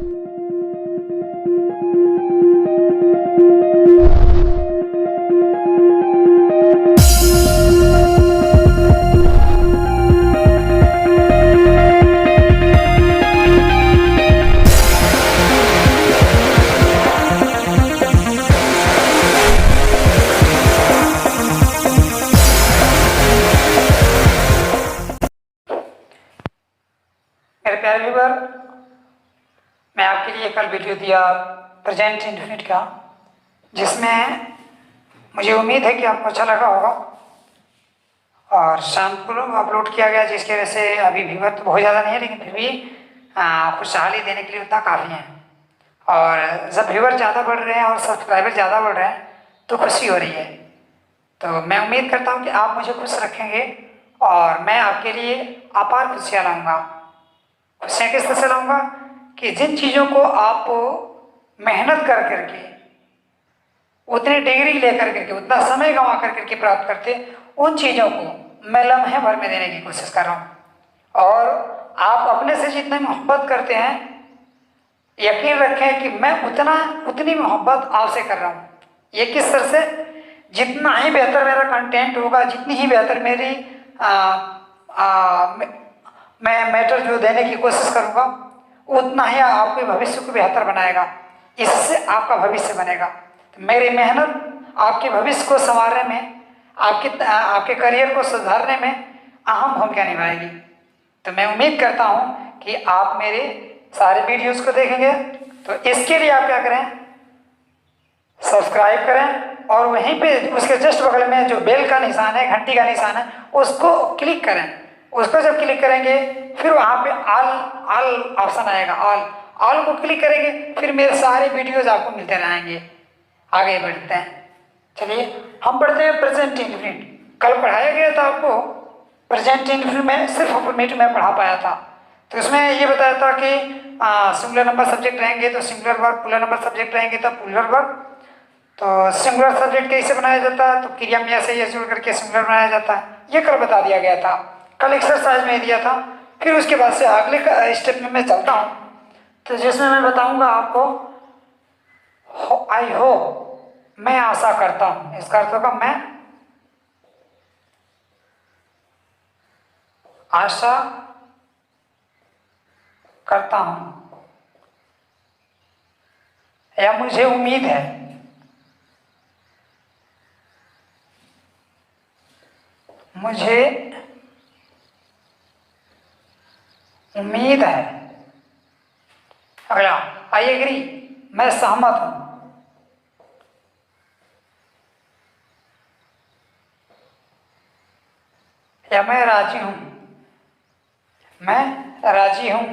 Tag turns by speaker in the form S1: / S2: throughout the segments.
S1: मेरे प्यारे व्यूअर, मैं आपके लिए कल वीडियो दिया प्रेजेंट इंडेफिनिट का, जिसमें मुझे उम्मीद है कि आपको अच्छा लगा होगा और शाम को अपलोड किया गया, जिसकी वजह से अभी व्यूअर तो बहुत ज़्यादा नहीं है, लेकिन फिर भी खुशहाली देने के लिए उतना काफ़ी है। और जब व्यूअर ज़्यादा बढ़ रहे हैं और सब्सक्राइबर ज़्यादा बढ़ रहे हैं तो खुशी हो रही है। तो मैं उम्मीद करता हूँ कि आप मुझे खुश रखेंगे और मैं आपके लिए अपार खुशियाँ लाऊंगा। खुशियाँ किस तरह से लाऊंगा कि जिन चीज़ों को आप मेहनत कर करके, उतनी डिग्री लेकर करके, उतना समय गंवा कर करके प्राप्त करते, उन चीज़ों को मैं लम्हे भर में देने की कोशिश कर रहा हूँ। और आप अपने से जितनी मोहब्बत करते हैं, यकीन रखें कि मैं उतनी मोहब्बत आपसे कर रहा हूँ। ये किस तरह से, जितना ही बेहतर मेरा कंटेंट होगा, जितनी ही बेहतर मेरी मैं मैटर जो देने की कोशिश करूँगा, उतना ही आपके भविष्य को बेहतर बनाएगा। इससे आपका भविष्य बनेगा। तो मेरी मेहनत आपके भविष्य को संवारने में, आपके करियर को सुधारने में अहम भूमिका निभाएगी। तो मैं उम्मीद करता हूँ कि आप मेरे सारे वीडियोस को देखेंगे। तो इसके लिए आप क्या करें, सब्सक्राइब करें और वहीं पे उसके जस्ट बगल में जो बेल का निशान है, घंटी का निशान है, उसको क्लिक करें। उसको जब क्लिक करेंगे फिर वहाँ पे ऑल ऑप्शन आएगा, ऑल को क्लिक करेंगे, फिर मेरे सारे वीडियोज आपको मिलते रहेंगे। आगे बढ़ते हैं, चलिए हम पढ़ते हैं प्रेजेंट इंडेफिनिट। कल पढ़ाया गया था आपको प्रेजेंट इंडेफिनिट में, सिर्फ अफर्मेटिव में पढ़ा पाया था। तो इसमें ये बताया था कि सिंगुलर नंबर सब्जेक्ट रहेंगे तो singular verb, plural number subject रहेंगे तो प्लूरल वर्ब। तो सिंगुलर सब्जेक्ट कैसे बनाया जाता है, तो क्रिया में से ये जोड़ करके सिंगुलर बनाया जाता है। ये कल बता दिया गया था, कल एक्सरसाइज में दिया था। फिर उसके बाद से अगले स्टेप में मैं चलता हूँ, तो जिसमें मैं बताऊंगा आपको आई होप, मैं आशा करता हूँ। इसका अर्थ होगा मैं आशा करता हूँ या मुझे उम्मीद है। मुझे उम्मीद है। अगला आई एग्री, मैं सहमत हूं। या मैं राजी हूं, मैं राजी हूं।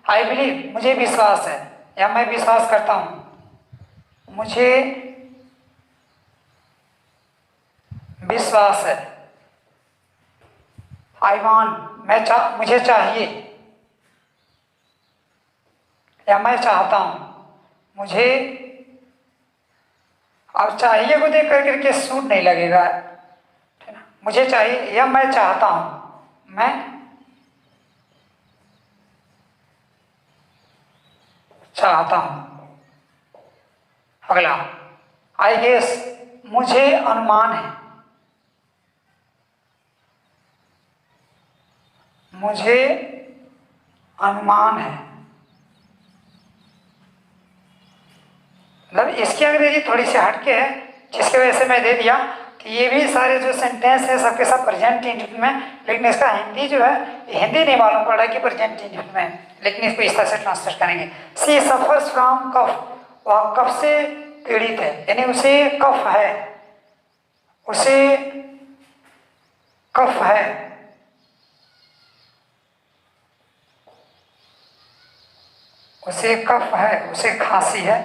S1: आई बिलीव, मुझे विश्वास है या मैं विश्वास करता हूं। मुझे विश्वास है। आई वांट, मुझे चाहिए या मैं चाहता हूं। मुझे, अब चाहिए को देख करके सूट नहीं लगेगा, है ना। मुझे चाहिए या मैं चाहता हूं। मैं चाहता हूं। अगला आई गेस, मुझे अनुमान है। मुझे अनुमान है, मतलब इसकी अंग्रेजी थोड़ी सी हटके है, जिसकी वजह से मैं दे दिया कि ये भी सारे जो सेंटेंस है सबके सब प्रेजेंट इंडेफिनिट में। लेकिन इसका हिंदी जो है, हिंदी नहीं मालूम पड़ा कि प्रेजेंट इंडेफिनिट में, लेकिन इसको इस तरह से ट्रांसलेट करेंगे। सी सफर्स फ्रॉम कफ, वह कफ से पीड़ित है, यानी उसे कफ है, उसे कफ है। उसे कफ है, उसे खांसी है।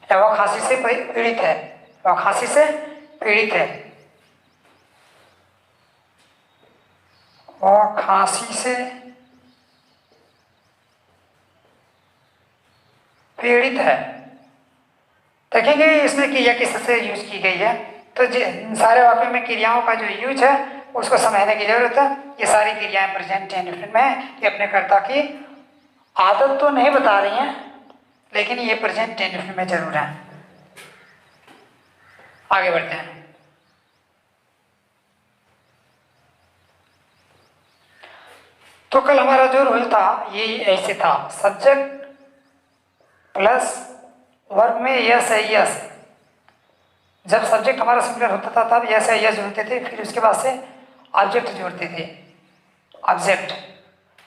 S1: या वह खांसी से पीड़ित है, वह खांसी से पीड़ित है। वह खांसी से पीड़ित है। देखेंगे इसमें क्रिया किस तरह से यूज की गई है। तो सारे वाक्यों में क्रियाओं का जो यूज है उसको समझने की जरूरत है। ये सारी क्रियाएं प्रेजेंट इंडेफिनिट में है, ये अपने कर्ता की आदत तो नहीं बता रही हैं, लेकिन ये प्रेजेंट इंडेफिनिट में जरूर है। आगे बढ़ते हैं। तो कल हमारा जो रूल था ये ऐसे था, सब्जेक्ट प्लस वर्ब में यस है यस। जब सब्जेक्ट हमारा सिंगुलर होता था तब यस है यस जोड़ते थे, फिर उसके बाद से ऑब्जेक्ट जोड़ते थे, ऑब्जेक्ट।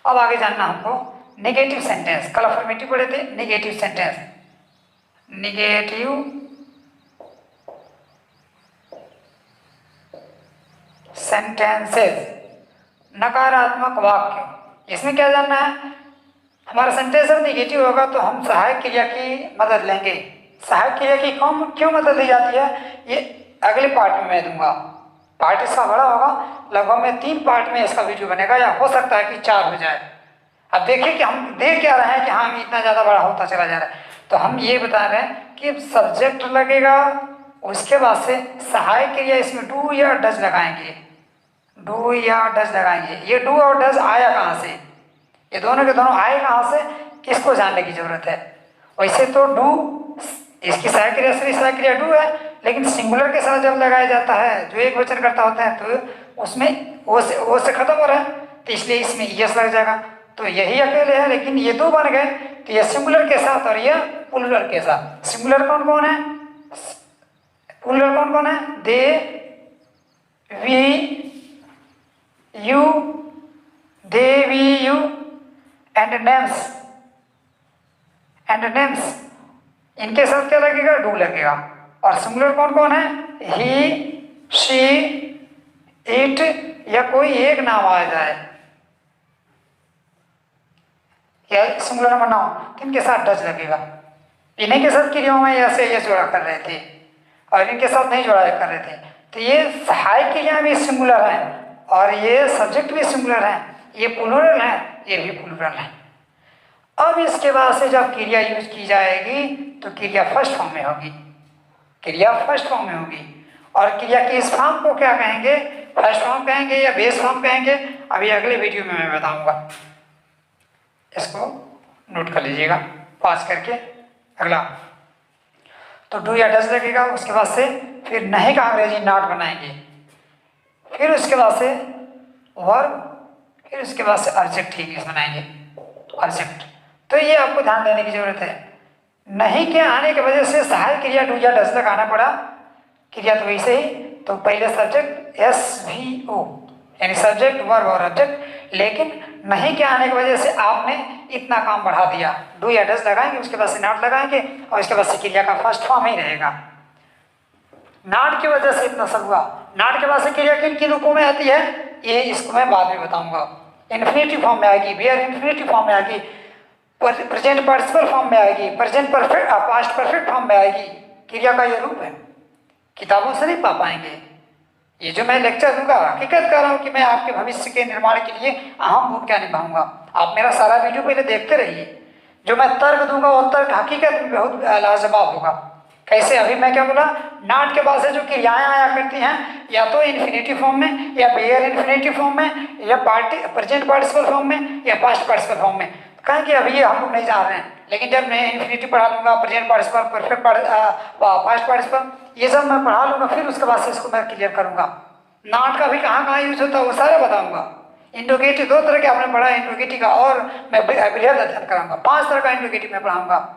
S1: अब आगे जानना हमको नेगेटिव सेंटेंस। कल अफर्मेटिव पढ़े थे, नेगेटिव सेंटेंस। नेगेटिव सेंटेंसेस, नकारात्मक वाक्य। इसमें क्या जानना है, हमारा सेंटेंस जब नेगेटिव होगा तो हम सहायक क्रिया की मदद लेंगे। सहायक क्रिया की क्यों मदद ली जाती है, ये अगले पार्ट में मैं दूंगा। पार्ट इसका बड़ा होगा, लगभग में 3 पार्ट में इसका वीडियो बनेगा, या हो सकता है कि 4 हो जाए। अब देखिए कि हम देख क्या रहे हैं कि हाँ इतना ज़्यादा बड़ा होता चला जा रहा है। तो हम ये बता रहे हैं कि सब्जेक्ट लगेगा, उसके बाद से सहायक क्रिया इसमें डू या डज लगाएंगे, डू या डज लगाएंगे। ये डू और डज आया कहाँ से, ये दोनों के दोनों आए कहाँ से, इसको जानने की जरूरत है। वैसे तो डू इसकी सहायक क्रिया से सहायक क्रिया डू है, लेकिन सिंगुलर के साथ जब लगाया जाता है जो एक वचन करता होता है तो उसमें वो से खत्म हो रहा है, तो इसलिए इसमें यस लग जाएगा। तो यही अकेले है, लेकिन ये 2 बन गए, तो ये सिंगुलर के साथ और ये प्लूरल के साथ। सिंगुलर कौन कौन है, प्लूरल कौन कौन है, they, we, you, they, we, you and names. इनके साथ क्या लगेगा, डू लगेगा। और सिंगुलर कौन कौन है, ही, शी, इट, या कोई एक नाम आ जाए, या सिंगुलर नंबर नाउन, तो इनके साथ डज लगेगा। इन्हीं के साथ क्रियाओं में ऐसे ये जोड़ा कर रहे थे और इनके साथ नहीं जोड़ा कर रहे थे। तो ये सहायक क्रिया भी सिंगुलर है और ये सब्जेक्ट भी सिंगुलर है, ये प्लूरल है, ये भी प्लूरल है। अब इसके बाद से जब क्रिया यूज की जाएगी तो क्रिया फर्स्ट फॉर्म में होगी, क्रिया फर्स्ट फॉर्म में होगी। और क्रिया की इस फॉर्म को क्या कहेंगे, फर्स्ट फॉर्म कहेंगे या बेस फॉर्म कहेंगे, अभी अगले वीडियो में मैं बताऊंगा। इसको नोट कर लीजिएगा पास करके। अगला तो डू या डज लगेगा, उसके बाद से फिर नहीं का अंग्रेजी नॉट बनाएंगे, फिर उसके बाद से वर्ब, फिर उसके बाद से ऑब्जेक्ट इंग्लिश बनाएंगे, ऑब्जेक्ट। तो ये आपको ध्यान देने की जरूरत है। नहीं के आने की वजह से सहायक क्रिया डू या डज लगाना पड़ा, क्रिया तो वैसे ही। तो पहले सब्जेक्ट SVO यानी सब्जेक्ट वर्ब और ऑब्जेक्ट, लेकिन नहीं के आने की वजह से आपने इतना काम बढ़ा दिया, डू या डज लगाएंगे, उसके बाद से नॉट लगाएंगे और उसके बाद से क्रिया का फर्स्ट फॉर्म ही रहेगा। नॉट की वजह से इतना सब हुआ। नॉट के बाद से क्रिया किन किन रूपों में आती है, ये इसको मैं बाद में बताऊंगा। इन्फिनेटिव फॉर्म में आएगी, वेयर इन्फिनेटिव फॉर्म में आएगी, प्रेजेंट पार्टिसिपल फॉर्म में आएगी, present perfect past perfect form में आएगी। क्रिया का ये रूप है, किताबों से नहीं पा पाएंगे। ये जो मैं लेक्चर दूंगा, हकीकत कर रहा हूँ कि मैं आपके भविष्य के निर्माण के लिए अहम भूमिका निभाऊंगा। आप मेरा सारा वीडियो पहले देखते रहिए। जो मैं तर्क दूंगा वो तर्क हकीकत में बहुत लाजवाब होगा। कैसे, अभी मैं क्या बोला, नॉट के बाद से जो क्रियाएं आया करती हैं या तो इन्फिनेटिव फॉर्म में, या वेयर इन्फिनेटिव फॉर्म में, या प्रेजेंट पार्टिसिपल फॉर्म में, या पास्ट पार्टिसिपल फॉर्म में। कहें कि अभी ये हम लोग नहीं जान रहे हैं, लेकिन जब मैं इन्फिनेटिव पढ़ा लूंगा, present participle, perfect past participle, ये सब मैं पढ़ा लूंगा, फिर उसके बाद से इसको मैं क्लियर करूंगा। नॉट का भी कहाँ कहाँ यूज होता है वो सारा बताऊंगा। इंट्रोगेटिव 2 तरह के आपने पढ़ा, इंट्रोगेटिव का और मैं बृहद अध्ययन कराऊंगा। 5 तरह का इंट्रोगेटिव में पढ़ाऊंगा,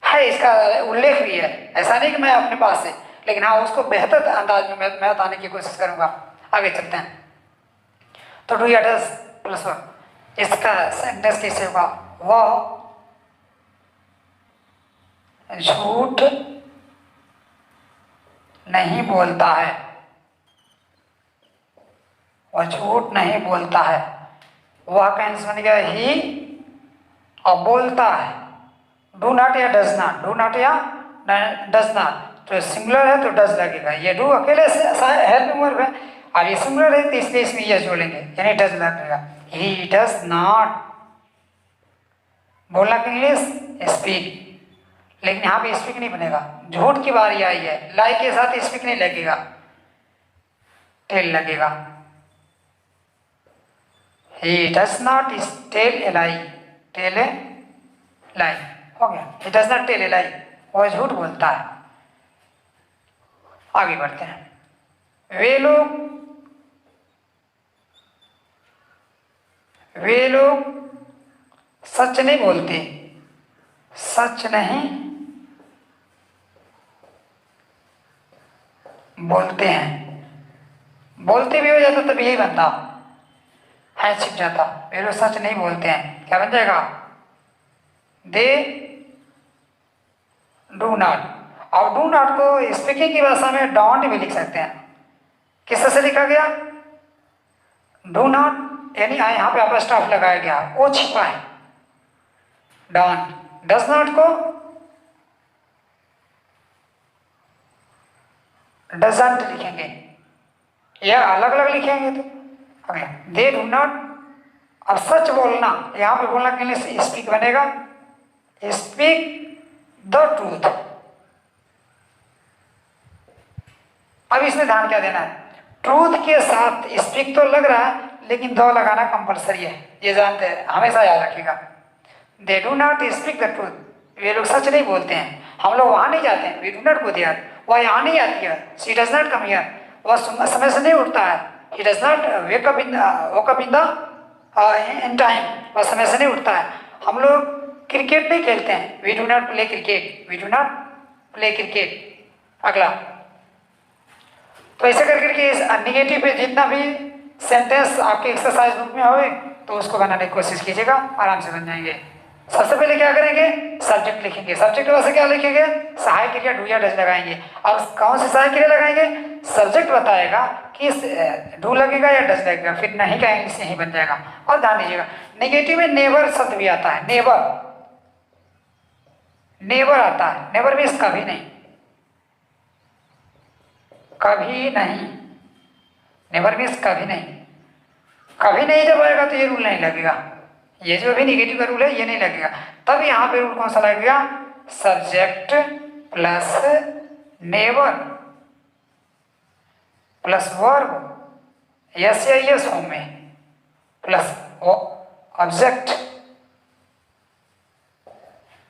S1: है इसका उल्लेख भी है, ऐसा नहीं कि मैं अपने पास से, लेकिन हाँ उसको बेहतर अंदाज में मैं बताने की कोशिश करूंगा। आगे चलते हैं। तो डू या डज प्लस वर्ब, इसका सेंटेंस कैसे होगा, वह झूठ नहीं बोलता है, वह झूठ नहीं बोलता है। वह का आंसर बन गया ही, और बोलता है डू नॉट या डज नॉट, डू नॉट या डज नॉट। तो सिंगुलर है तो डज लगेगा, ये डू अकेले से हेल्पिंग वर्ब है और ये सिंगुलर है तो इसलिए इसमें यस जोड़ेंगे यानी डज लगेगा। ही डज नॉट, बोलना की इंग्लिश स्पीक, लेकिन यहाँ पे स्पीक नहीं बनेगा, झूठ की बारी आई है, लाई के साथ स्पीक नहीं लगेगा, टेल लगेगा। He does not tell a lie, tell a lie, हो गया। He does not tell a lie, वो झूठ बोलता है। आगे बढ़ते हैं। वे लोग सच नहीं बोलते, सच नहीं बोलते हैं। बोलते भी हो जाता तब यही बनता है, छिप जाता। वे लोग सच नहीं बोलते हैं, क्या बन जाएगा? दे डू नॉट। और डू नॉट को स्पीकिंग की भाषा में डोंट भी लिख सकते हैं। किस तरह से लिखा गया? डू नॉट, यानी यहाँ पे अपस्ट्रॉफ लगाया गया, वो छिपा है। डोंट, डज नॉट को डजंट लिखेंगे, या अलग अलग लिखेंगे तो अगला दे डू नॉट। अब सच बोलना, यहाँ पे बोलना के लिए स्पीक बनेगा, स्पीक द ट्रूथ। अब इसमें ध्यान क्या देना है? ट्रूथ के साथ स्पीक तो लग रहा है, लेकिन दो लगाना कंपलसरी है, ये जानते हैं, हमेशा याद रखिएगा। They do not speak the truth, वे लोग सच नहीं बोलते हैं। हम लोग वहां नहीं जाते हैं, we do not go there, वह यहाँ नहीं आती है। She does not come here, वह समय से नहीं उठता है। He does not wake up in in time, वह समय से नहीं उठता है। हम लोग क्रिकेट नहीं खेलते हैं, we do not play cricket, we do not play cricket. अगला, तो ऐसे कर करके इस निगेटिव पे जितना भी सेंटेंस आपके एक्सरसाइज बुक में होवे तो उसको बनाने की कोशिश कीजिएगा, आराम से बन जाएंगे। सबसे पहले क्या करेंगे? सब्जेक्ट लिखेंगे। सब्जेक्ट वैसे क्या लिखेंगे? सहायक क्रिया डू या डज लगाएंगे। अब कौन सी सहायक क्रिया लगाएंगे? सब्जेक्ट बताएगा कि डू लगेगा या डज लगेगा, फिर नहीं का इंग्लिश यही बन जाएगा। और ध्यान दीजिएगा, नेगेटिव में नेवर शब्द भी आता है, नेवर, नेवर आता है। नेवर मीन्स कभी नहीं, कभी नहीं, नेवर मीन्स कभी नहीं। कभी नहीं जब आएगा तो ये रूल नहीं लगेगा, ये जो भी निगेटिव का रूल है ये नहीं लगेगा। तब यहाँ पे रूल कौन सा लगेगा? Subject plus never plus verb, yes या यस फॉर्म में, प्लस ऑब्जेक्ट।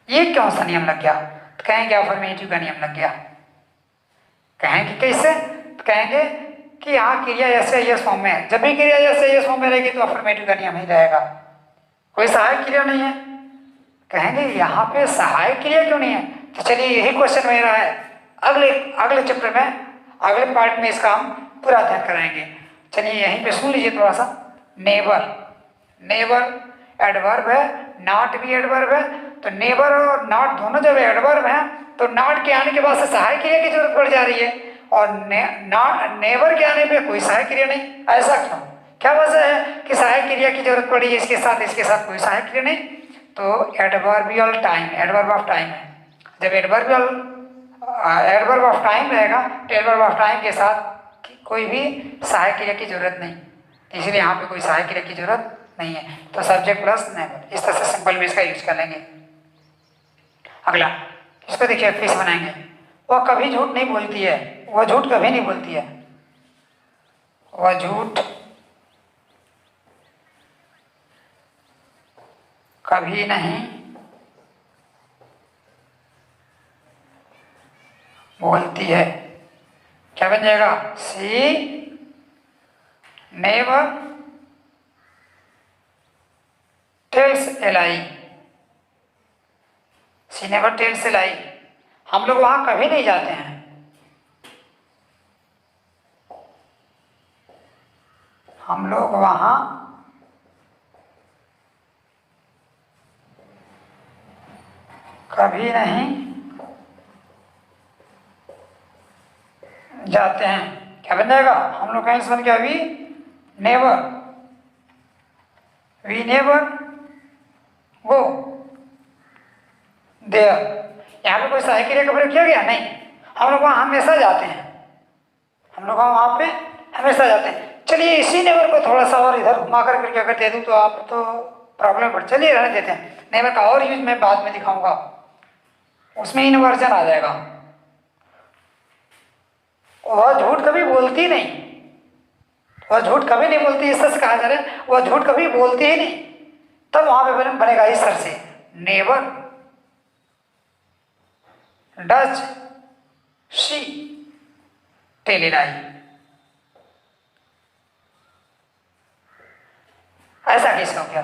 S1: ये कौन सा नियम लग गया? तो कहेंगे अफर्मेटिव का नियम लग गया। कहेंगे कैसे? तो कहेंगे कि यहाँ क्रिया यस या यस फॉर्म में है, जब भी क्रिया यस या यस फॉर्म में रहेगी तो अफर्मेटिव का नियम ही रहेगा। कोई सहायक क्रिया नहीं है, कहेंगे यहाँ पे सहायक क्रिया क्यों नहीं है? तो चलिए यही क्वेश्चन मेरा है, अगले चैप्टर में, अगले पार्ट में इसका हम पूरा अध्ययन कराएंगे। चलिए यहीं पे सुन लीजिए थोड़ा सा। नेवर, नेवर एडवर्ब है, नॉट भी एडवर्ब है। तो नेवर और नॉट दोनों जब एडवर्ब हैं तो नॉट के आने के बाद से सहायक क्रिया की जरूरत पड़ जा रही है, और नेवर के आने पे कोई सहायक क्रिया नहीं। ऐसा क्यों? क्या वजह है कि सहायक क्रिया की जरूरत पड़ी है इसके साथ कोई सहायक क्रिया नहीं? तो adverbial time, adverb of time है। जब एडवर्ब ऑफ टाइम रहेगा तो एडवर्ब ऑफ टाइम के साथ कोई भी सहायक क्रिया की जरूरत नहीं, इसलिए यहाँ पे कोई सहायक क्रिया की जरूरत नहीं है। तो सब्जेक्ट प्लस नेवर, इस तरह से सिंपल में इसका यूज कर लेंगे। अगला, इसको देखिए फिर से बनाएंगे। वह कभी झूठ नहीं बोलती है, वह झूठ कभी नहीं बोलती है, वह झूठ कभी नहीं बोलती है। क्या बन जाएगा? She never tells a lie, she never tells a lie. हम लोग वहां कभी नहीं जाते हैं, हम लोग वहां कभी नहीं जाते हैं। क्या बन जाएगा? हम लोग का आंसर बन गया we never, we never go there. यहाँ पे कोई सहायक क्रिया का प्रयोग किया गया? नहीं, हम लोग वहाँ हमेशा जाते हैं, हम लोग वहाँ पे हमेशा जाते हैं। चलिए इसी नेवर को थोड़ा सा और इधर घुमा कर करके अगर दे दूँ तो आप तो प्रॉब्लम पड़, चलिए रहने देते हैं। नेवर का और यूज मैं बाद में दिखाऊंगा, उसमें इन्वर्जन आ जाएगा। वह झूठ कभी बोलती नहीं, वह झूठ कभी नहीं बोलती, इस तरह से कहा जा रहा है वह झूठ कभी बोलती ही नहीं। तब वहां पे बनेगा इस तरह से, never does she tell a lie. ऐसा कैसे हो गया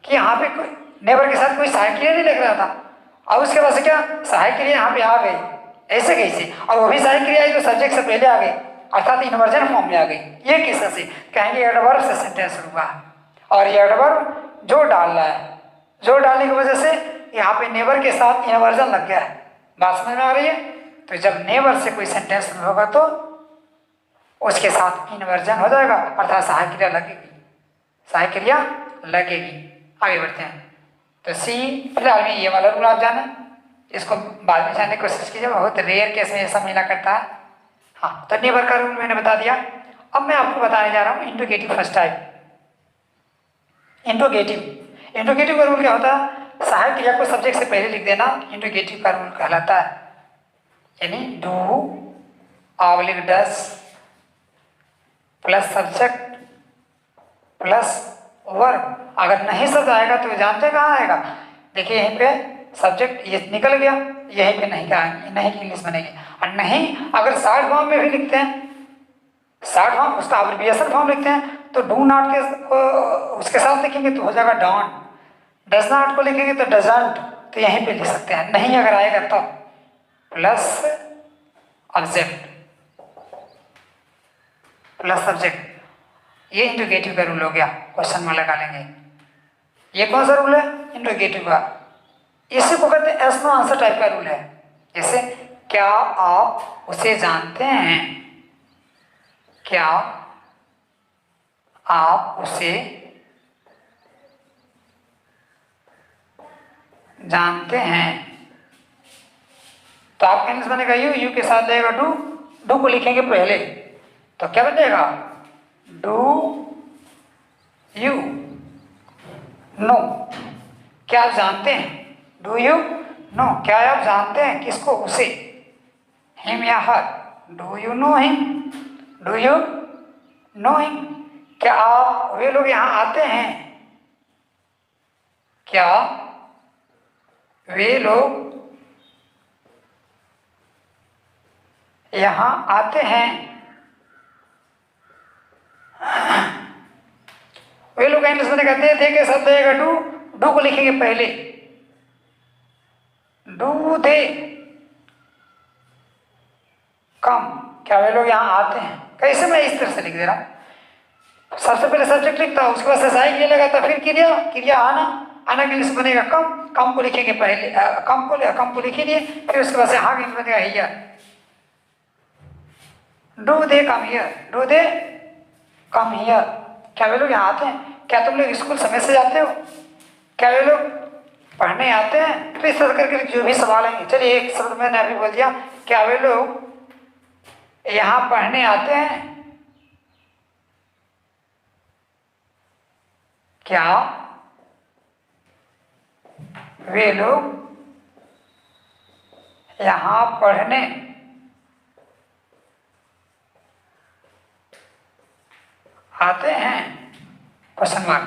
S1: कि यहाँ पे कोई नेवर के साथ कोई सहायक क्रिया नहीं लिख रहा था, और उसके बाद से क्या सहायक क्रिया यहाँ पे आ गई, ऐसे कैसे? और वो भी सहायक क्रिया है जो सब्जेक्ट से पहले आ गई, अर्थात इन्वर्जन फॉर्म में आ गई। ये किस तरह से कहेंगे? एडवर्ब से सेंटेंस शुरू हुआ, और ये एडवर्ब जोड़ डाल रहा है, जोड़ डालने की वजह से यहाँ पे नेवर के साथ इन्वर्जन लग गया है। बात समझ में आ रही है? तो जब नेवर से कोई सेंटेंस शुरू होगा तो उसके साथ इन्वर्जन हो जाएगा, अर्थात सहायक क्रिया लगेगी, सहायक क्रिया लगेगी। आगे बढ़ते हैं। तो सी फिलहाल में ये वाला रूल आप जाने, इसको बाद में जानने की कोशिश कीजिए, बहुत रेयर केस में ऐसा मिला करता है। हाँ, तो नेवर का रूल मैंने बता दिया। अब मैं आपको बताने जा रहा हूँ इंट्रोगेटिव फर्स्ट टाइप। इंट्रोगेटिव का रूल क्या होता है? सहायक क्रिया को सब्जेक्ट से पहले लिख देना इंट्रोगेटिव का रूल कहलाता है। यानी do oblique does plus subject plus verb. अगर नहीं शब्द आएगा तो जानते कहाँ आएगा? देखिए यहीं पे सब्जेक्ट ये निकल गया, यहीं पे नहीं का नहीं की इंग्लिश बनेगी। और नहीं अगर शॉर्ट फॉर्म में भी लिखते हैं, शॉर्ट फॉर्म उसका अब्रिविएशन फॉर्म लिखते हैं, तो डू नॉट के उसके साथ लिखेंगे तो हो जाएगा डॉन्ट, डज नॉट को लिखेंगे तो डजंट, तो यहीं पे लिख सकते हैं। नहीं अगर आएगा तो प्लस ऑब्जेक्ट प्लस सब्जेक्ट, ये इंट्रोगेटिव का रूल हो गया। क्वेश्चन में लगा लेंगे। ये कौन सा रूल है? इंट्रोगेटिव का। इसी को कहते हैं एस नो आंसर टाइप का रूल है। जैसे क्या आप उसे जानते हैं? क्या आप उसे जानते हैं? तो आपका इंग्लिश बनेगा यू के साथ लगेगा डू, डू को लिखेंगे पहले तो क्या बनेगा? Do you know. क्या आप जानते हैं? Do you know. क्या आप जानते हैं किसको? उसे, हिम या her. Do you know him? Do you know him? क्या आप वे लोग यहाँ आते हैं? क्या वे लोग यहाँ आते हैं? वे लोग इंग्लिश में कहते थे के साथ लगेगा डू, डू को लिखेंगे पहले, डू दे कम। क्या वे लोग यहाँ आते हैं? कैसे? मैं इस तरह से लिख दे रहा हूं, सबसे पहले सब्जेक्ट लिखता हूं, उसके बाद से सहायक क्रिया लगाता, फिर क्रिया, क्रिया आना, आना के इंग्लिश बनेगा कम, कम को लिखेंगे पहले, कम को लिख लिए, फिर उसके बाद से हाँ इंग्लिश बनेगा here. Do they come here, do they come here. क्या वे लोग यहाँ आते हैं? क्या तुम लोग स्कूल समय से जाते हो? क्या वे लोग पढ़ने आते हैं? तो इस तरह करके जो भी सवाल है, चलिए एक शब्द मैंने अभी बोल दिया, क्या वे लोग यहाँ पढ़ने आते हैं? क्या वे लोग यहाँ पढ़ने आते हैं? Question mark.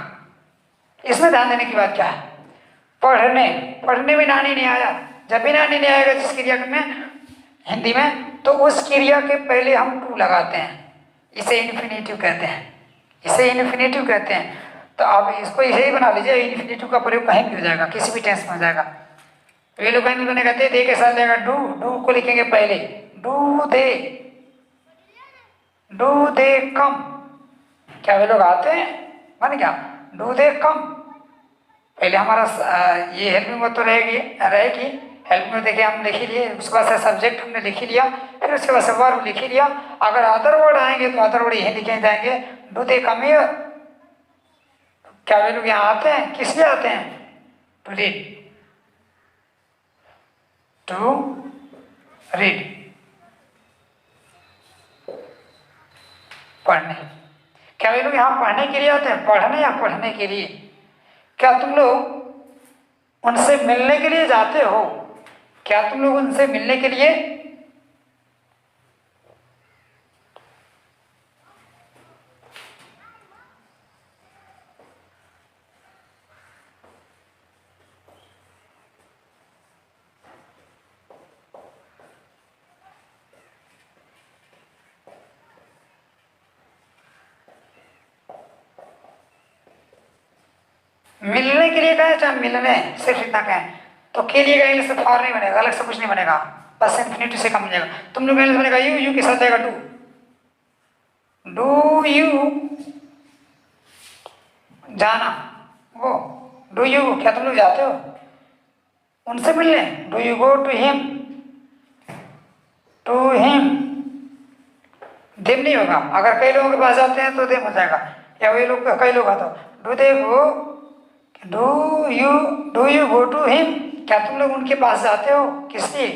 S1: इसमें ध्यान देने की बात क्या है? पढ़ने, पढ़ने में नानी नहीं आया। जब भी नानी नहीं आएगा जिस क्रिया में हिंदी में, तो उस क्रिया के पहले हम टू लगाते हैं, इसे इन्फिनेटिव कहते हैं, इसे इन्फिनेटिव कहते हैं। तो आप इसको इसे ही बना लीजिए, इन्फिनेटिव का प्रयोग कहीं भी हो जाएगा, किसी भी टेंस में हो जाएगा। वे लोग कहते दे के साथ लेगा डू, डू को लिखेंगे पहले, डू दे कम। क्या वे लोग आते हैं? मान क्या? डू दे कम। पहले हमारा ये हेल्पिंग वर्ब तो रहेगी। हेल्प में देखिए हम लिख ही लिए, उसके बाद से सब्जेक्ट हमने लिख ही लिया, फिर उसके बाद से वर्ब लिख ही लिया। अगर अदर वर्ड आएंगे तो अदर वर्ड यही लिखे जाएंगे, डू दे कम हियर। क्या वे लोग यहाँ आते हैं? किस लिए आते हैं? टू रीड, टू रीड, पढ़ने। क्या वे लोग यहाँ पढ़ने के लिए आते हैं? पढ़ने या पढ़ने के लिए? क्या तुम लोग उनसे मिलने के लिए जाते हो? क्या तुम लोग उनसे मिलने के लिए मिलने के लिए कहें चाहे मिलने, सिर्फ इतना कहें तो के लिए कहेंगे सिर्फ और नहीं बनेगा, अलग से कुछ नहीं बनेगा, बस इन्फिनिटी से कम बनेगा। तुम लोग कहेंगे बनेगा यू, यू के साथ जाएगा डू यू जाना, वो डू यू, क्या तुम लोग जाते हो उनसे मिलने? Do you go to him, them नहीं होगा। अगर कई लोगों के पास जाते हैं तो देम हो जाएगा, या वही लोग कई लोग आता do they go, do you go to him, क्या तुम लोग उनके पास जाते हो? किस लिए?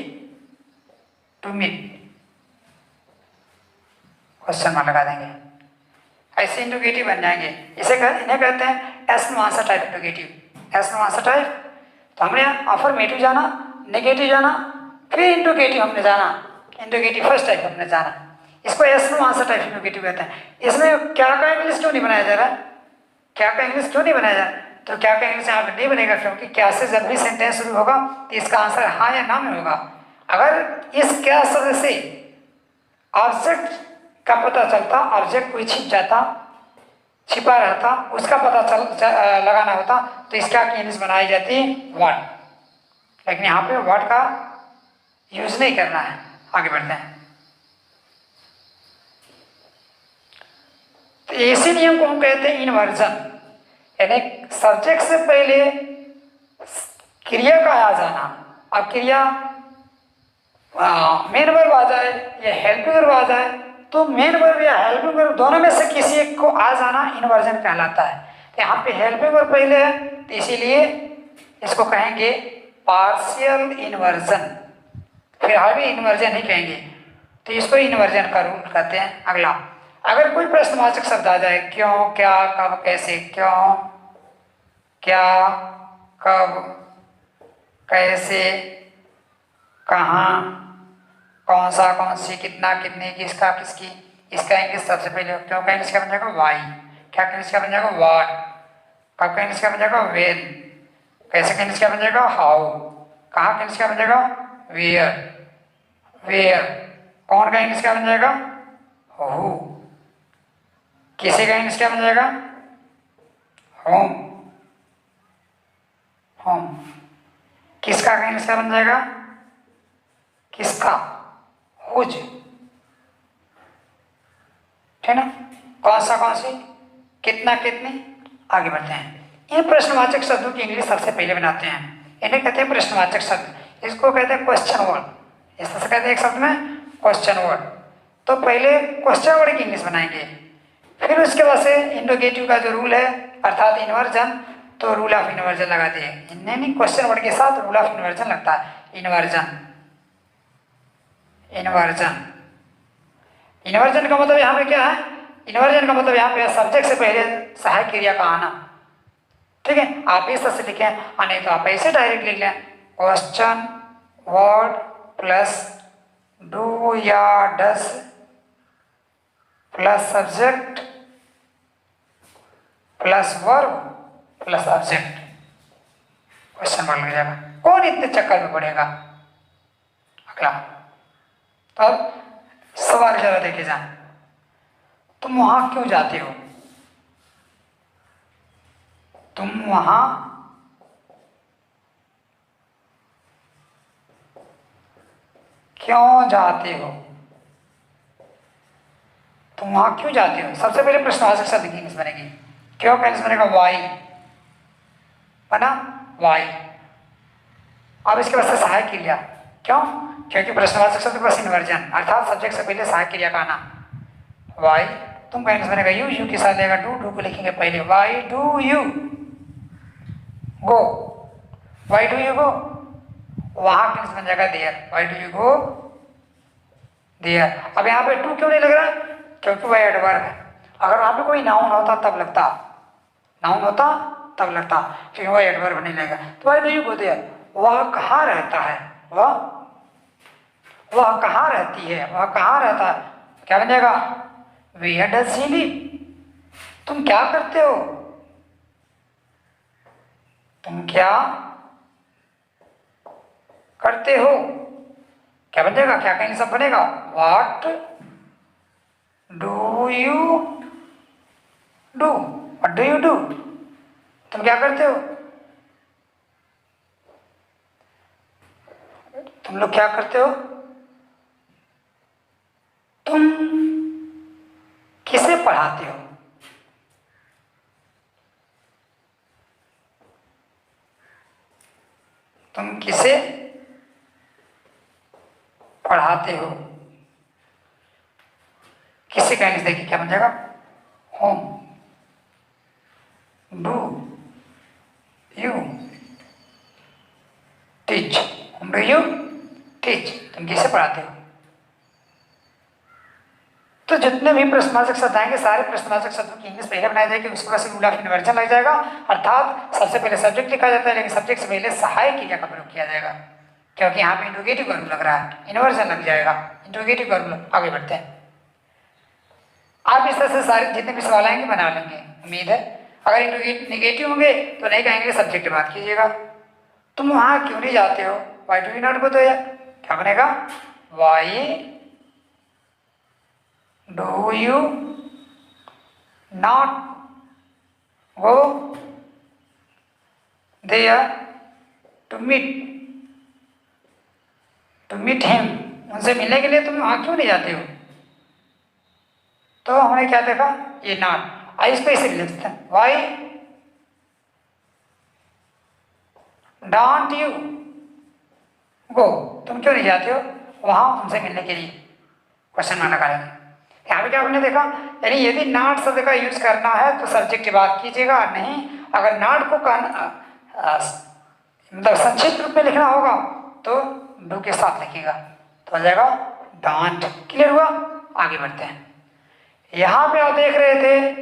S1: टू मीट, क्वेश्चन मार्क लगा देंगे, ऐसे इंट्रोगेटिव बन जाएंगे। इन्हें कहते हैं yes no answer type interrogative. Yes no answer type, तो हमने अफर्मेटिव जाना, नेगेटिव जाना, फिर इंट्रोगेटिव हमने जाना, इंट्रोगेटिव फर्स्ट टाइप हमने जाना, इसको yes no answer type interrogative कहते हैं। इसमें क्या का इंग्लिश क्यों नहीं बनाया जा रहा है? क्या का इंग्लिश क्यों नहीं बनाया जा रहा है? तो क्या का इंग्लिश यहाँ पे नहीं बनेगा क्योंकि क्या से जब भी सेंटेंस शुरू होगा तो इसका आंसर हाँ या ना में होगा। अगर इस क्या शब्द से ऑब्जेक्ट का पता चलता, ऑब्जेक्ट कोई छिप जाता, छिपा रहता, उसका पता लगाना होता तो इसका की इंग्लिश बनाई जाती व्हाट, लेकिन यहाँ पे व्हाट का यूज नहीं करना है। आगे बढ़ते हैं। तो इसी नियम को हम कहते हैं इन्वर्जन, यानी सब्जेक्ट से पहले क्रिया का आ जाना। अब क्रिया मेन वर्ब आ जाए या हेल्पिंग वर्ब आ जाए तो मेन वर्ब या हेल्पिंग वर्ब दोनों में से किसी एक को आ जाना इन्वर्जन कहलाता है। तो यहाँ पे हेल्पिंग वर्ब पहले है तो इसीलिए इसको कहेंगे पार्शियल इन्वर्जन, फिलहाल भी इन्वर्जन ही कहेंगे, तो इसको इन्वर्जन का रूल कहते हैं। अगला, अगर कोई प्रश्नवाचक शब्द आ जाए, क्यों, क्या, कब, कैसे, क्यों, क्या, कब, कैसे, कहाँ, कौन सा, कौन सी, कितना, कितने, किसका, किसकी, इसका इंग्लिश सबसे पहले क्यों का इंग्लिश क्या बन जाएगा वाई, क्या का इंग्लिश क्या बन जाएगा व्हाट, कब का इंग्लिश क्या बन जाएगा व्हेन, कैसे का इंग्लिश क्या बन जाएगा हाउ, कहाँ का इंग्लिश क्या बन जाएगा वेयर, कौन का इंग्लिश क्या बन जाएगा हु, किसी का इंग्लिश क्या बन जाएगा होम, किसका का इंग्लिश क्या बन जाएगा किसका, हुज, ठीक ना, कौन सा, कौन सी, कितना, कितनी। आगे बढ़ते हैं। ये प्रश्नवाचक शब्दों की इंग्लिश सबसे पहले बनाते हैं, इन्हें कहते हैं प्रश्नवाचक शब्द, इसको कहते हैं क्वेश्चन वर्ड, इस तरह से कहते हैं एक शब्द में क्वेश्चन वर्ड। तो पहले क्वेश्चन वर्ड की इंग्लिश बनाएंगे, फिर उसके बाद से इंट्रोगेटिव का जो रूल है अर्थात इन्वर्जन, तो रूल ऑफ इन्वर्जन लगा दिए। नहीं, क्वेश्चन वर्ड के साथ रूल ऑफ इन्वर्जन लगता है, इन्वर्जन का मतलब यहाँ पे क्या है, इन्वर्जन का मतलब यहाँ पे सब्जेक्ट से पहले सहायक क्रिया का आना, ठीक है। आप इस तरह से लिखें, नहीं तो आप ऐसे डायरेक्ट लिख लें, क्वेश्चन वर्ड प्लस डू या does plus subject plus verb plus object, question word लग जाएगा। कौन इतने चक्कर में पड़ेगा। अगला, तो अब सवाल जरा देखे जाए, तुम वहां क्यों जाते हो, तुम वहां क्यों जाते हो, तुम वहां क्यों जाते हो। सबसे पहले प्रश्नवाचक शब्द की इंग्लिश बनेगी, क्यों का इंग्लिश बनेगा वाई, बना वाई। अब इसके बाद से सहायक क्रिया, क्यों, क्योंकि प्रश्नवाचक शब्द बस इन्वर्जन अर्थात सब्जेक्ट से पहले सहायक क्रिया का आना, वाई। तुम का इंग्लिश बनेगा यू, यू के साथ लेगा डू को लिखेंगे पहले, why do you go, why do you go, वहां का इंग्लिश बन जाएगा there, why do you go there. अब यहाँ पे टू क्यों नहीं लग रहा, क्योंकि वह एडवर्ब है। अगर वहां पे कोई नाउन होता तब लगता, नाउन होता तब लगता, क्योंकि वह एडवर्ब नहीं लगेगा। तो why do you go there, वह कहाँ रहता है, वह कहाँ रहती है, वह कहाँ रहता है, क्या बनेगा, वेयर डज ही लिव, तुम क्या करते हो, तुम क्या करते हो, क्या बनेगा, क्या कहीं सब बनेगा, what do you do, what do you do, तुम क्या करते हो, तुम लोग क्या करते हो, तुम किसे पढ़ाते हो, तुम किसे पढ़ाते हो, किसे कहने से देखिए क्या बन जाएगा, home do you teach, home do you teach, तुम किसे पढ़ाते हो। तो जितने भी प्रश्नवाचक शब्द आएंगे सारे प्रश्नवाचक शब्दों की इंग्लिश पहले बनाई जाएगी, उसके बाद रूल ऑफ इन्वर्जन लग जाएगा, अर्थात सबसे पहले सब्जेक्ट लिखा जाता है लेकिन सब्जेक्ट से पहले सहायक क्रिया का प्रयोग किया जाएगा, क्योंकि यहाँ पे इंट्रोगेटिव का रूल लग रहा है, इन्वर्जन लग जाएगा, इंट्रोगेटिव का रूल। आगे बढ़ते हैं, आप इस तरह से सारे जितने भी सवाल आएंगे बना लेंगे, उम्मीद है। अगर निगेटिव होंगे तो नहीं कहेंगे सब्जेक्ट बात कीजिएगा, तुम वहाँ क्यों नहीं जाते हो, why do you not go, तो क्या बनेगा, why do you not go there to meet him, उनसे मिलने के लिए तुम वहाँ क्यों नहीं जाते हो। तो हमने क्या देखा, ये नॉट, आई इसको इसे लिखते हैं, वाई डोंट यू गो, तुम क्यों नहीं जाते हो वहाँ उनसे मिलने के लिए, क्वेश्चन मार्क लगा लेंगे। यहाँ पे क्या आपने देखा, यानी यदि नॉट शब्द का यूज करना है तो सब्जेक्ट की बात कीजिएगा, नहीं अगर नॉट को मतलब संक्षिप्त रूप में लिखना होगा तो डू के साथ लिखिएगा, तो आ जाएगा डोंट। क्लियर हुआ, आगे बढ़ते हैं। यहाँ पे आप देख रहे थे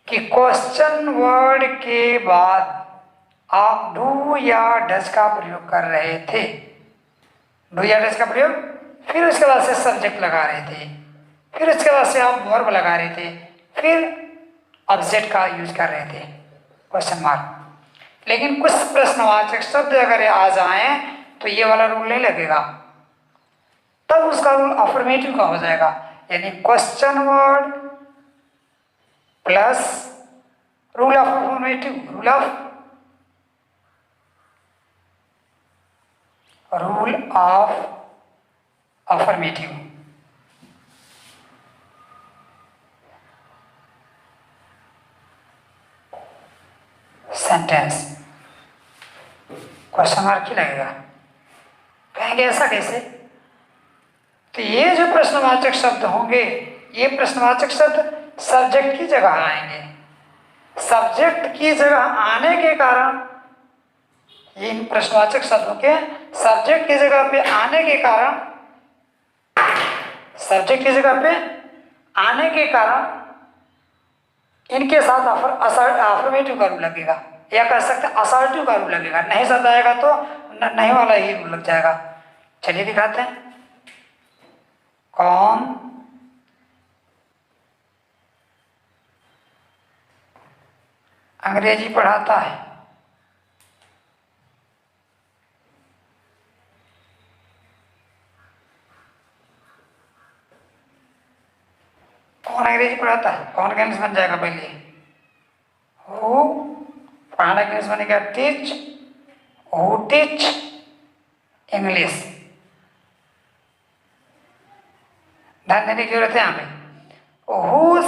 S1: कि क्वेश्चन वर्ड के बाद आप डू या डज का प्रयोग कर रहे थे, डू या डज का प्रयोग, फिर उसके बाद से सब्जेक्ट लगा रहे थे, फिर उसके बाद से आप वर्ब लगा रहे थे, फिर ऑब्जेक्ट का यूज कर रहे थे, क्वेश्चन मार्क। लेकिन कुछ प्रश्नवाचक शब्द अगर आ जाएं तो ये वाला रूल नहीं लगेगा, तब उसका रूल अफर्मेटिव का हो जाएगा, यानी question word plus rule of affirmative, rule of affirmative, sentence, question mark ही लगेगा। कहेंगे ऐसा कैसे, तो ये जो प्रश्नवाचक शब्द होंगे, ये प्रश्नवाचक शब्द सब्जेक्ट की जगह आएंगे, सब्जेक्ट की जगह आने के कारण, इन प्रश्नवाचक शब्दों के सब्जेक्ट की जगह पे आने के कारण, सब्जेक्ट की जगह पे आने के कारण इनके साथ अफर्मेटिव का रूल लगेगा, या कह सकते हैं असर्टिव का रूल लगेगा, नहीं शब्द आएगा तो नहीं वाला ही रूल लग जाएगा। चलिए दिखाते हैं, कौन अंग्रेजी पढ़ाता है, कौन अंग्रेजी पढ़ाता है, कौन का इंग्लिश बन जाएगा पहले, हु, पढ़ाने का इंग्लिश बनेगा टीच, हु टीच इंग्लिश, ध्यान देने की जरूरत है यहाँ पे। हु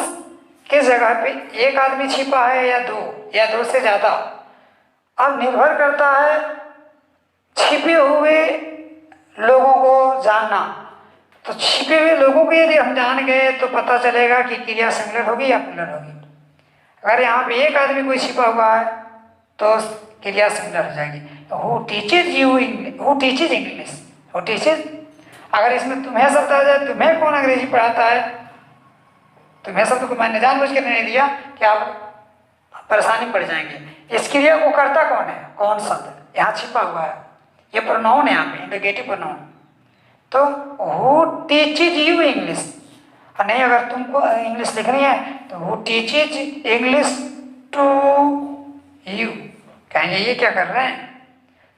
S1: की जगह पे एक आदमी छिपा है या दो से ज्यादा, अब निर्भर करता है छिपे हुए लोगों को जानना, तो छिपे हुए लोगों को यदि हम जान गए तो पता चलेगा कि क्रिया सिंगुलर होगी या प्लूरल होगी। अगर यहाँ पे एक आदमी कोई छिपा हुआ है तो क्रिया सिंगुलर हो जाएगी, who teaches you English, who teaches English, who teaches. अगर इसमें तुम्हें शब्द आ जाए, तुम्हें कौन अंग्रेजी पढ़ाता है, तुम्हें शब्द को मैंने जानबूझ के नहीं दिया कि आप परेशानी पड़ जाएंगे। इस क्रिया को करता कौन है, कौन शब्द यहाँ छिपा हुआ है, ये प्रोनाउन है यहाँ पे, इंडिकेटिव प्रोनाउन। तो हु टीचेज यू इंग्लिश, और नहीं अगर तुमको इंग्लिश लिखनी है तो who teaches English to you. कहेंगे ये क्या कर रहे हैं,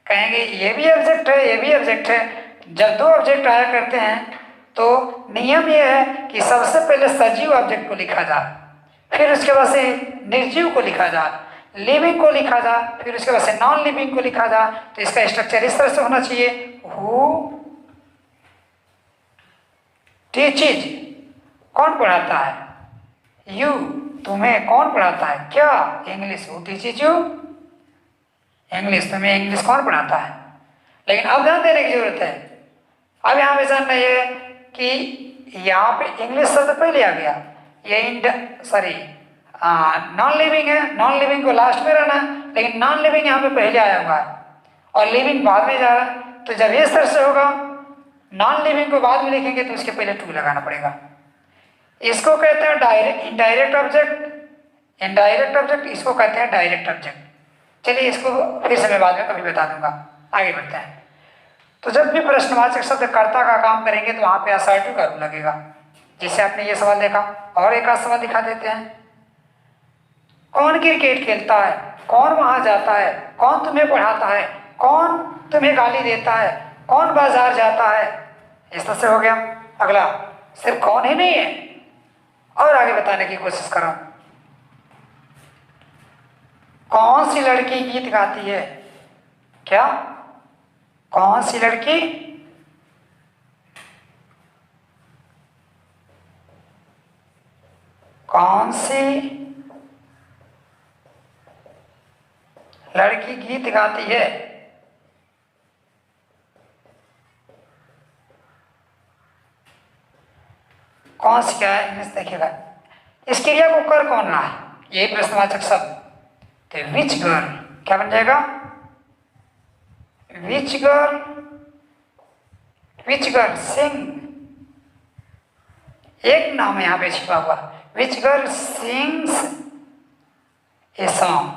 S1: कहेंगे ये भी ऑब्जेक्ट है, ये भी ऑब्जेक्ट है। जब दो ऑब्जेक्ट आया करते हैं तो नियम ये है कि सबसे पहले सजीव ऑब्जेक्ट को लिखा जाए, फिर उसके बाद से निर्जीव को लिखा जाए, लिविंग को लिखा जाए, फिर उसके बाद से नॉन लिविंग को लिखा जाए। तो इसका स्ट्रक्चर इस तरह से होना चाहिए, हु टीचेज, कौन पढ़ाता है, यू, तुम्हें कौन पढ़ाता है, क्या, English, who teaches you English, तुम्हें इंग्लिश कौन पढ़ाता है। लेकिन अब ध्यान देने की जरूरत है, अब यहाँ पे जानना ये कि यहाँ पे इंग्लिश शब्द पहले आ गया, ये सॉरी नॉन लिविंग है, नॉन लिविंग को लास्ट में रहना, लेकिन नॉन लिविंग यहाँ पे पहले आया हुआ है और लिविंग बाद में जा रहा है। तो जब इस तरह से होगा, नॉन लिविंग को बाद में लिखेंगे तो उसके पहले टू लगाना पड़ेगा। इसको कहते हैं direct, indirect object, indirect object, इसको कहते हैं डायरेक्ट ऑब्जेक्ट। चलिए इसको फिर से मैं बाद में कभी बता दूंगा, आगे बढ़ते हैं। तो जब भी प्रश्नवाचक शब्द कर्ता का काम करेंगे तो वहां पे असर्टिव का रूल लगेगा। जैसे आपने ये सवाल देखा, और एक आध सवाल दिखा देते हैं। कौन क्रिकेट खेलता है, कौन वहां जाता है, कौन तुम्हें पढ़ाता है, कौन तुम्हें गाली देता है, कौन बाजार जाता है, इस तरह से हो गया। अगला सिर्फ कौन ही नहीं है, और आगे बताने की कोशिश करो। कौन सी लड़की गीत गाती है, क्या, कौन सी लड़की, कौन सी लड़की गीत गाती है। कौन सी क्या है, इंग्लिश देखिएगा। इस क्रिया को कर कौन रहा है, यही प्रश्नवाचक शब्द। तो विच गर्ल क्या बन जाएगा, विच गर्ल, विच गर्ल सिंग, एक नाम यहाँ पे छिपा हुआ, विच गर्ल सिंग्स ए सॉन्ग,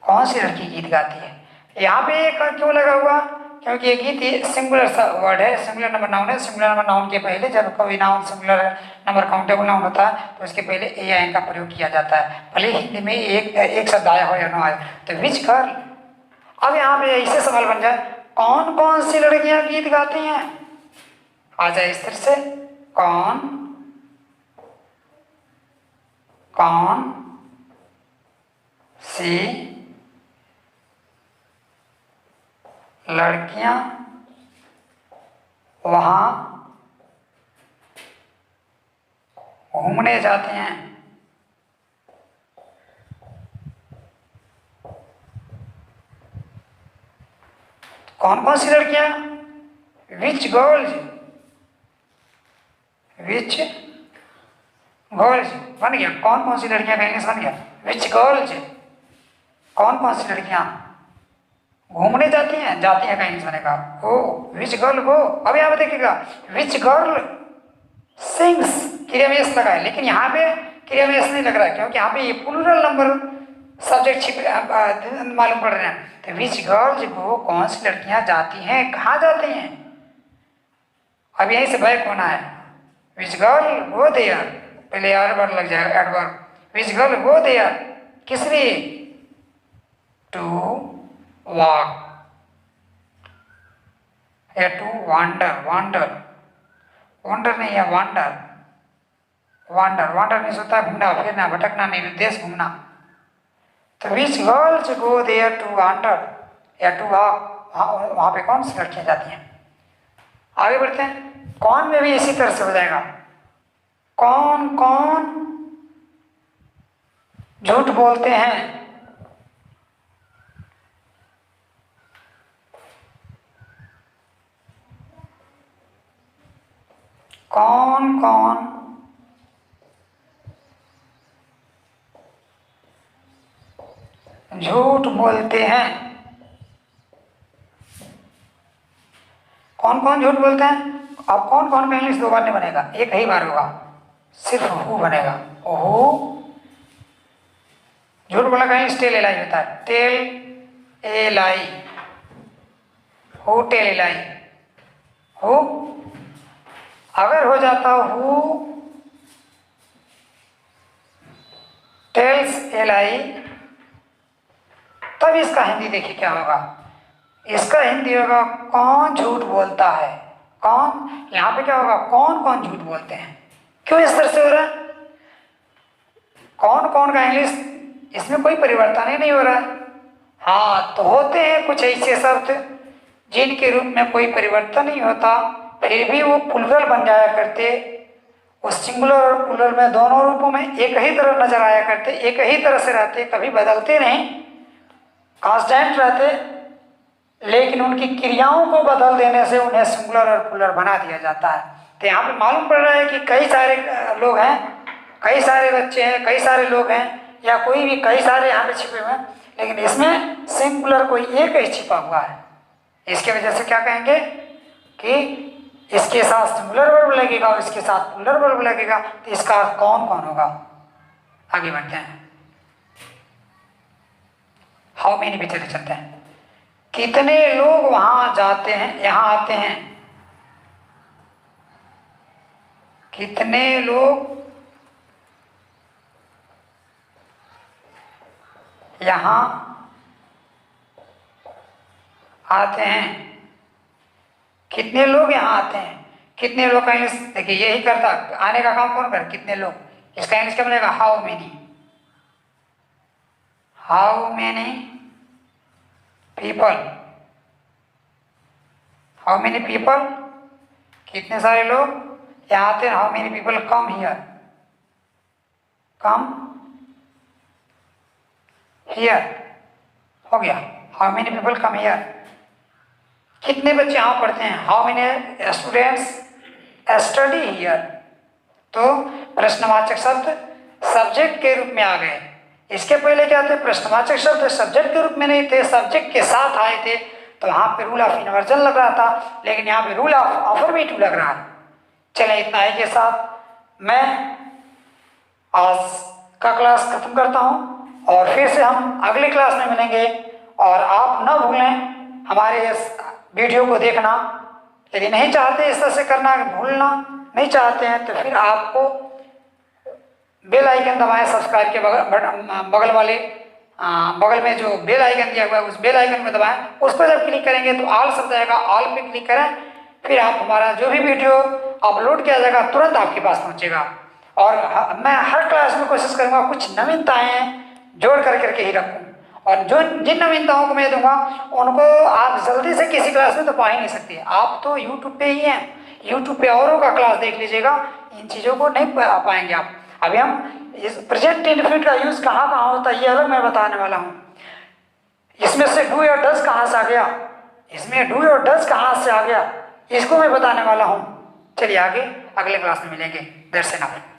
S1: कौन सी लड़की गीत गाती है। यहाँ पे एक क्यों लगा हुआ, क्योंकि ये गीत सिंगुलर वर्ड है, सिंगुलर नंबर नाउन है। सिंगुलर नंबर नाउन के पहले जब कोई noun singular number countable noun होता है तो उसके पहले ए या एन का प्रयोग किया जाता है, भले हिंदी में एक शब्द आया हो या ना आए। तो विच गर्ल, अब यहाँ पे ऐसे सवाल बन जाए, कौन कौन सी लड़कियां गीत गाती हैं, आ जाए इस तरह से, कौन कौन सी लड़कियां वहां घूमने जाती हैं। कौन कौन सी लड़कियां, विच गर्ल्स, विच गर्ल्स बन गया, कौन कौन सी लड़कियां का इंग्लिश बन गया, विच गर्ल्स, कौन कौन सी लड़कियां घूमने जाती हैं, जाती हैं का इंग्लिश बनेगा गो, विच गर्ल गो। अब यहाँ पे देखिएगा, विच गर्ल सिंग्स, क्रिया में एस लगा है, लेकिन यहाँ पे क्रिया में एस नहीं लग रहा है, क्योंकि यहाँ पे ये प्लूरल नंबर सब्जेक्ट छिप मालूम पड़ रहे हैं। तो विच गर्ल्स गो, कौन सी लड़कियां जाती हैं, कहाँ जाती हैं। अब यहीं से बैक होना है, विच गर्ल गो देयर, पहले एडवर्ब लग जाएगा, adverb, which girl go there, किस लिए, टू वॉक या टू वांडर, वांडर, वांडर नहीं है वांडर, वांडर, वांडर नहीं होता घूमना फिरना भटकना नहीं, देश घूमना। तो which girls go there to wander या टू वॉक, वहां पे कौन सी लड़कियां जाती हैं। आगे बढ़ते हैं, कौन में भी इसी तरह से हो जाएगा, कौन कौन झूठ बोलते हैं, कौन कौन झूठ बोलते हैं, कौन कौन झूठ बोलते हैं। अब कौन कौन का इंग्लिश दो बार नहीं बनेगा, एक ही बार होगा, सिर्फ हु बनेगा। हु झूठ बोला का इंग्लिश टेल ए लाई होता है, tell a lie, who tell L I, who अगर हो जाता हु टेल्स एल आई, तब इसका हिंदी देखिए क्या होगा। इसका हिंदी होगा कौन झूठ बोलता है। कौन, यहाँ पे क्या होगा, कौन कौन झूठ बोलते हैं। क्यों इस तरह से हो रहा है, कौन कौन का इंग्लिश, इसमें कोई परिवर्तन ही नहीं हो रहा है। हाँ, तो होते हैं कुछ ऐसे शब्द जिनके रूप में कोई परिवर्तन नहीं होता, फिर भी वो प्लूरल बन जाया करते। उस सिंगुलर और प्लूरल में दोनों रूपों में एक ही तरह नजर आया करते, एक ही तरह से रहते, कभी बदलते नहीं, कांस्टेंट रहते। लेकिन उनकी क्रियाओं को बदल देने से उन्हें सिंगुलर और प्लूरल बना दिया जाता है। तो यहाँ पे मालूम पड़ रहा है कि कई सारे लोग हैं, कई सारे बच्चे हैं, कई सारे लोग हैं, या कोई भी कई सारे यहाँ पे छिपे हुए हैं, लेकिन इसमें सिंगुलर कोई एक ही छिपा हुआ है। इसके वजह से क्या कहेंगे कि इसके साथ सिंगुलर वर्ब लगेगा और इसके साथ प्लूरल वर्ब लगेगा, तो इसका अर्थ कौन कौन होगा। आगे बढ़ते हैं, हाउ मेनी पे चले चलते हैं। कितने लोग वहां जाते हैं, यहां आते हैं। कितने लोग यहां आते हैं। कितने लोग यहां आते हैं। कितने लोग का इंग्लिश देखिए, यही करता, आने का काम कौन कर, कितने लोग। इसका इंग्लिश क्या बनेगा, how many. How many people, how many people, कितने सारे लोग यहाँ आते हैं। How many people come here, come here, हो गया। How many people come here, कितने बच्चे यहाँ पढ़ते हैं। How many students study here. तो प्रश्नवाचक शब्द सब्जेक्ट के रूप में आ गए। इसके पहले क्या थे, प्रश्नवाचक शब्द सब्जेक्ट के रूप में नहीं थे, सब्जेक्ट के साथ आए थे, तो वहां पे रूल ऑफ इन्वर्जन लग रहा था, लेकिन यहाँ पे रूल ऑफ अफर्मेटिव लग रहा है। चले, इतना ही के साथ मैं आज का क्लास खत्म करता हूँ, और फिर से हम अगले क्लास में मिलेंगे। और आप न भूलें हमारे इस वीडियो को देखना, यदि नहीं चाहते इस तरह से करना, भूलना नहीं चाहते हैं, तो फिर आपको बेल आइकन दबाएं, सब्सक्राइब के बगल वाले बगल में जो बेल आइकन दिया हुआ है उस बेल आइकन को दबाएं। उस पर जब क्लिक करेंगे तो ऑल शब्द आएगा, ऑल पे क्लिक करें, फिर आप हमारा जो भी वीडियो अपलोड किया जाएगा तुरंत आपके पास पहुंचेगा। और मैं हर क्लास में कोशिश करूंगा कुछ नवीनताएं जोड़ करके ही रखूं, और जो जिन नवीनताओं को मैं दूंगा उनको आप जल्दी से किसी क्लास में तो पा ही नहीं सकते। आप तो यूट्यूब पे ही हैं, यूट्यूब पे औरों का क्लास देख लीजिएगा, इन चीज़ों को नहीं पाएंगे आप। अभी हम इस प्रेजेंट इंडेफिनिट का यूज कहाँ कहाँ होता है ये अलग मैं बताने वाला हूँ। इसमें से डू और डज कहाँ से आ गया, इसमें डू और डज कहाँ से आ गया, इसको मैं बताने वाला हूँ। चलिए आगे अगले क्लास में मिलेंगे। That's enough.